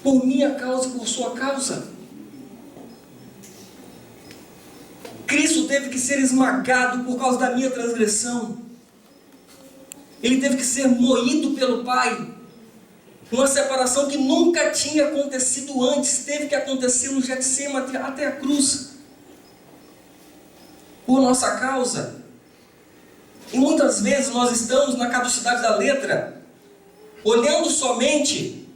por minha causa e por sua causa. Cristo teve que ser esmagado por causa da minha transgressão. Ele teve que ser moído pelo Pai. Uma separação que nunca tinha acontecido antes, teve que acontecer no Getsêmani até a cruz. por nossa causa. E muitas vezes nós estamos na caducidade da letra, olhando somente,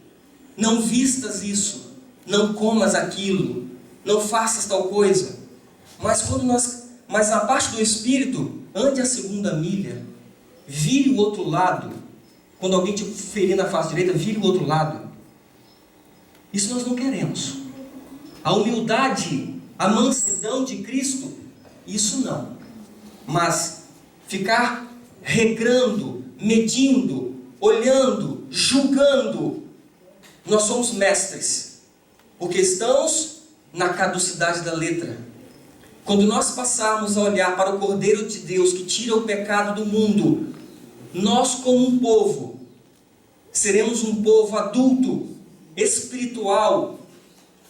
não vistas isso, não comas aquilo, não faças tal coisa. Mas na parte do Espírito, ande a segunda milha, vire o outro lado. Quando alguém te ferir na face direita, vire o outro lado. Isso nós não queremos. A humildade, a mansidão de Cristo, isso não. Mas ficar regrando, medindo, olhando, julgando, nós somos mestres, porque estamos na caducidade da letra. Quando nós passarmos a olhar para o Cordeiro de Deus que tira o pecado do mundo, nós como um povo, seremos um povo adulto, espiritual,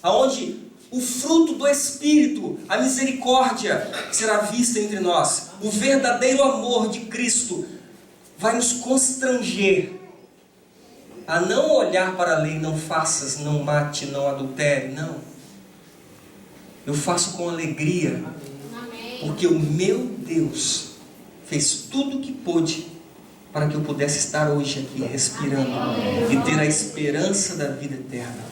aonde o fruto do Espírito, a misericórdia, será vista entre nós. O verdadeiro amor de Cristo vai nos constranger a não olhar para a lei, não faças, não mate, não adultere, não. Eu faço com alegria, porque o meu Deus fez tudo o que pôde para que eu pudesse estar hoje aqui respirando e ter a esperança da vida eterna.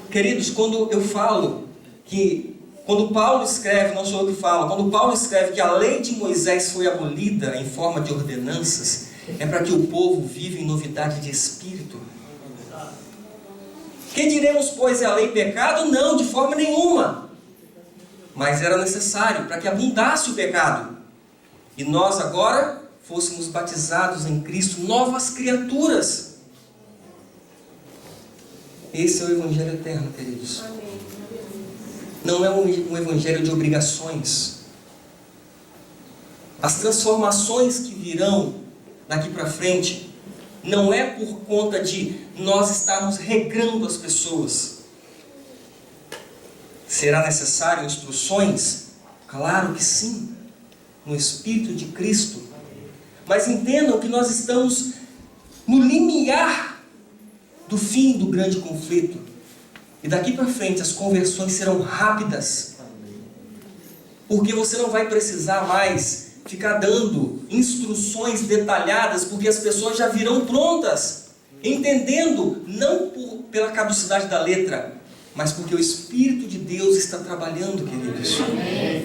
Queridos, quando eu falo que, quando Paulo escreve, não sou eu que falo, quando Paulo escreve que a lei de Moisés foi abolida em forma de ordenanças, é para que o povo viva em novidade de espírito. Que diremos, pois, é a lei pecado? Não, de forma nenhuma. Mas era necessário para que abundasse o pecado. E nós agora fôssemos batizados em Cristo, novas criaturas. Esse é o Evangelho eterno, queridos. Não é um Evangelho de obrigações. As transformações que virão daqui para frente não é por conta de nós estarmos regrando as pessoas. Será necessário instruções? Claro que sim, no Espírito de Cristo. Mas entendam que nós estamos no limiar do fim do grande conflito. E daqui para frente as conversões serão rápidas. Porque você não vai precisar mais ficar dando instruções detalhadas, porque as pessoas já virão prontas, entendendo, não pela caducidade da letra, mas porque o Espírito de Deus está trabalhando, queridos.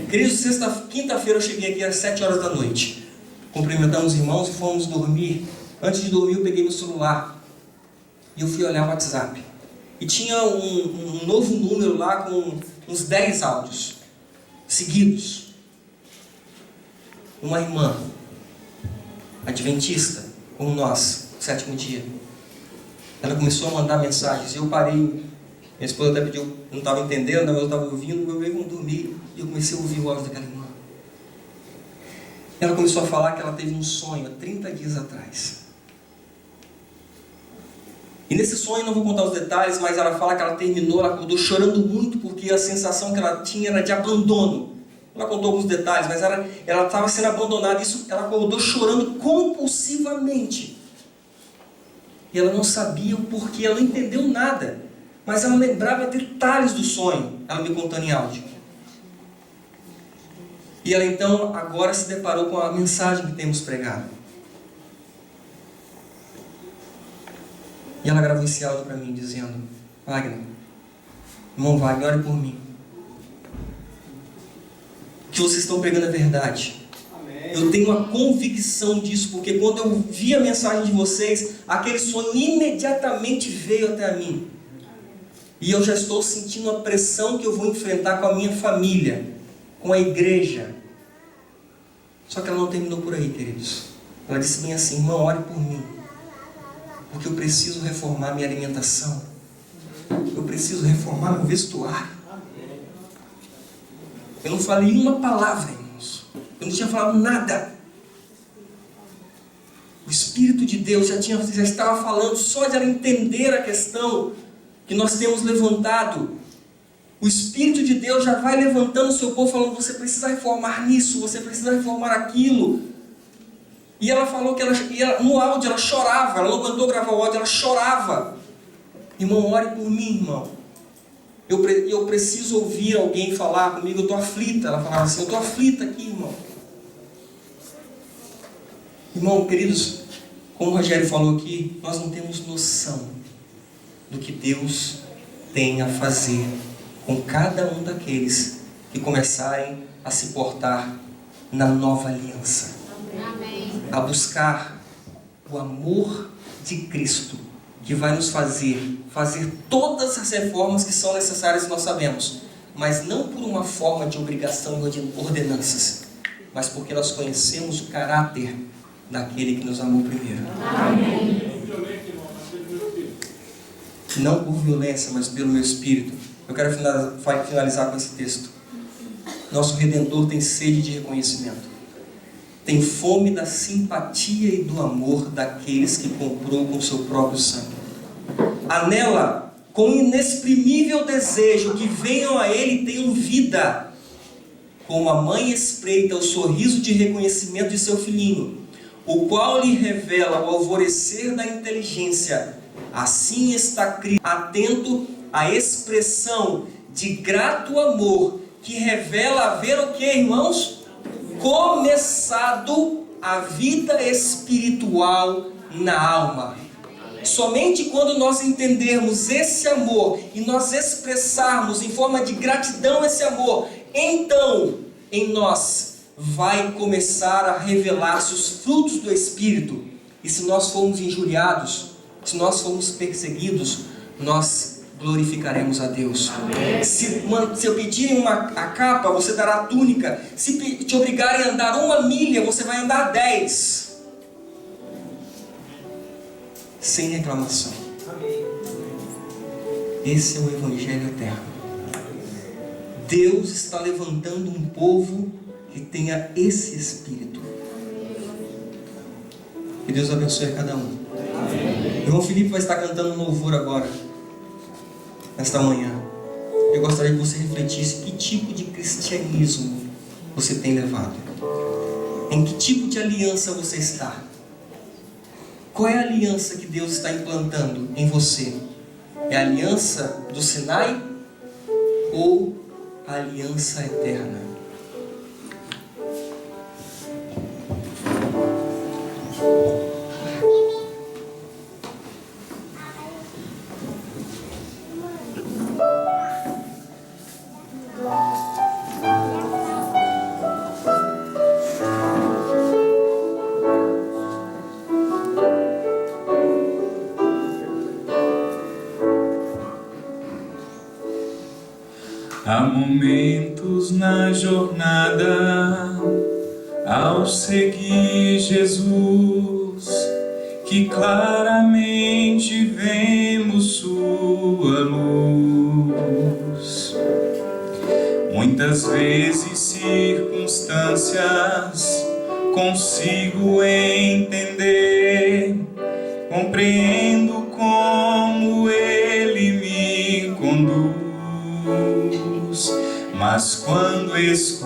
Queridos, quinta-feira eu cheguei aqui às 7 horas da noite. Cumprimentamos os irmãos e fomos dormir. Antes de dormir eu peguei meu celular e eu fui olhar o WhatsApp. E tinha um novo número lá com uns 10 áudios seguidos. Uma irmã adventista, como nós, sétimo dia, ela começou a mandar mensagens. Eu parei, minha esposa até pediu, eu não estava entendendo, mas eu estava ouvindo, eu veio dormir e eu comecei a ouvir o áudio daquela irmã. Ela começou a falar que ela teve um sonho há 30 dias atrás. E nesse sonho, não vou contar os detalhes, mas ela fala que ela terminou, ela acordou chorando muito, porque a sensação que ela tinha era de abandono. Ela contou alguns detalhes, mas ela estava sendo abandonada. Isso, ela acordou chorando compulsivamente. E ela não sabia o porquê, ela não entendeu nada. Mas ela lembrava detalhes do sonho, ela me contando em áudio. E ela então agora se deparou com a mensagem que temos pregado. E ela gravou esse áudio para mim dizendo: Wagner, irmão Wagner, ore por mim. Que vocês estão pregando a verdade. Amém. Eu tenho uma convicção disso, porque quando eu vi a mensagem de vocês, aquele sonho imediatamente veio até mim. E eu já estou sentindo a pressão que eu vou enfrentar com a minha família, com a igreja. Só que ela não terminou por aí, queridos. Ela disse bem assim: irmão, ore por mim, porque eu preciso reformar minha alimentação. Eu preciso reformar meu vestuário. Eu não falei uma palavra, irmãos. Eu não tinha falado nada. O Espírito de Deus já estava falando, só de ela entender a questão que nós temos levantado. O Espírito de Deus já vai levantando o seu povo, falando: você precisa reformar nisso, você precisa reformar aquilo. E ela falou que no áudio ela chorava, ela não aguentou gravar o áudio, ela chorava. Irmão, ore por mim, irmão. eu preciso ouvir alguém falar comigo, eu estou aflita. Ela falava assim, eu estou aflita aqui, irmão. Irmão, queridos, como o Rogério falou aqui, nós não temos noção do que Deus tem a fazer com cada um daqueles que começarem a se portar na nova aliança. Amém. A buscar o amor de Cristo, que vai nos fazer todas as reformas que são necessárias, nós sabemos, mas não por uma forma de obrigação e de ordenanças, mas porque nós conhecemos o caráter daquele que nos amou primeiro. Amém. Não por violência, mas pelo meu Espírito. Eu quero finalizar com esse texto. Nosso Redentor tem sede de reconhecimento. Tem fome da simpatia e do amor daqueles que comprou com seu próprio sangue. Anela com inexprimível desejo que venham a Ele e tenham vida. Como a mãe espreita o sorriso de reconhecimento de seu filhinho, o qual lhe revela o alvorecer da inteligência, assim está Cristo atento à expressão de grato amor que revela haver o que, irmãos? Começado a vida espiritual na alma. Somente quando nós entendermos esse amor e nós expressarmos em forma de gratidão esse amor, então em nós vai começar a revelar-se os frutos do Espírito. E se nós formos injuriados, se nós formos perseguidos, nós glorificaremos a Deus. Se eu pedirem a capa, você dará a túnica. Se te obrigarem a andar 1 milha, você vai andar 10. Sem reclamação. Esse é o Evangelho eterno. Deus está levantando um povo que tenha esse Espírito. Que Deus abençoe a cada um. O irmão Felipe vai estar cantando um louvor agora, nesta manhã. Eu gostaria que você refletisse que tipo de cristianismo você tem levado. Em que tipo de aliança você está? Qual é a aliança que Deus está implantando em você? É a aliança do Sinai ou a aliança eterna? Há momentos na jornada, ao seguir Jesus, que claramente vemos sua luz. Muitas vezes circunstâncias consigo entender, compreendo como Ele me conduz. Mas quando escurecer,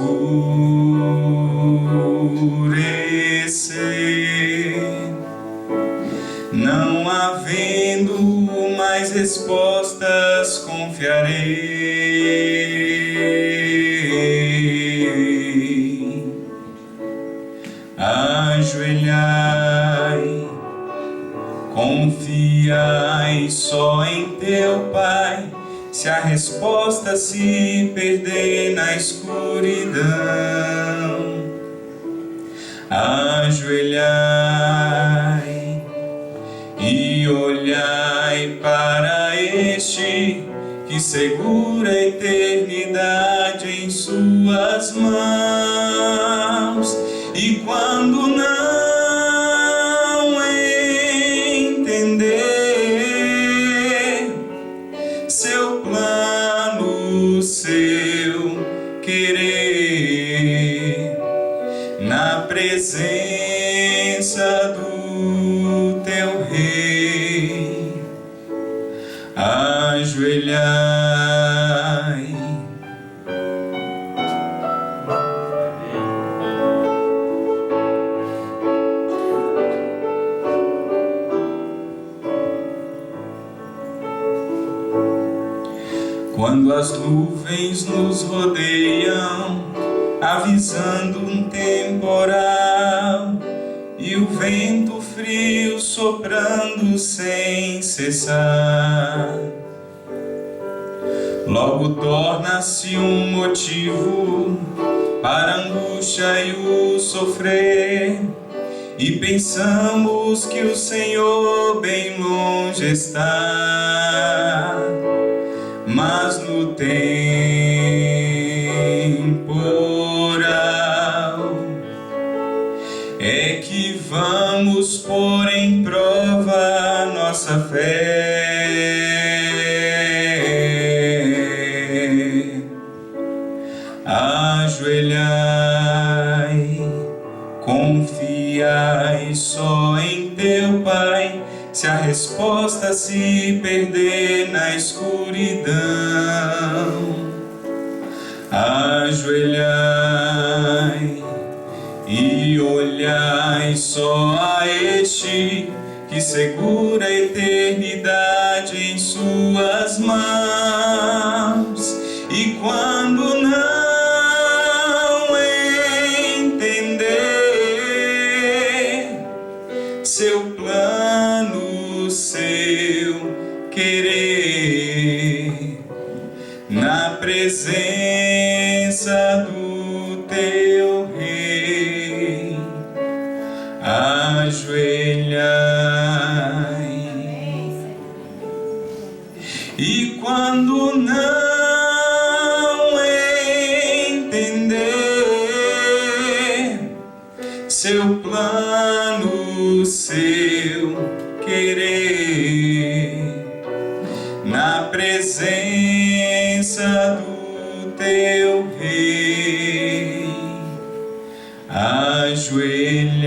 não havendo mais respostas, confiarei. Ajoelhai, confiai só em teu Pai. Se a resposta se perder na escuridão, ajoelhai e olhai para este que segura a eternidade em suas mãos. E quando não entender seu plano, seu querer, na presença do teu Rei, ajoelhai. quando as nuvens nos rodeiam, avisando um temporal, e o vento frio soprando sem cessar. Logo torna-se um motivo para a angústia e o sofrer, e pensamos que o Senhor bem longe está. Mas no temporal é que vamos pôr em prova nossa fé. Ajoelhai, confiai só em teu Pai. Se a resposta se perder na escuridão, ajoelhai e olhai só a este que segura a eternidade em suas mãos. E quando não entender seu plano, seu querer, na presença do teu Rei, ajoelhai. E quando não entender seu plano, seu querer, na presença do teu Rei, ajoelhai.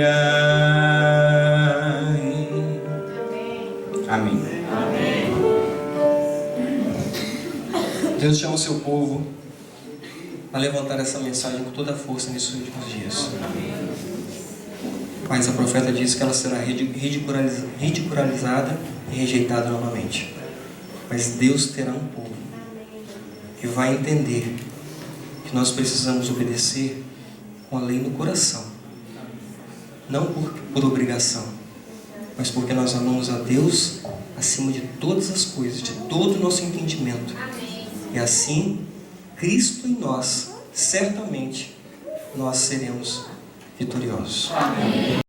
Amém. Deus chama o seu povo a levantar essa mensagem com toda a força nesses últimos dias. Mas a profeta disse que ela será ridicularizada e rejeitada novamente. Mas Deus terá um povo que vai entender que nós precisamos obedecer com a lei no coração. Não por obrigação, mas porque nós amamos a Deus acima de todas as coisas, de todo o nosso entendimento. E assim, Cristo em nós, certamente, nós seremos vitoriosos. Amém.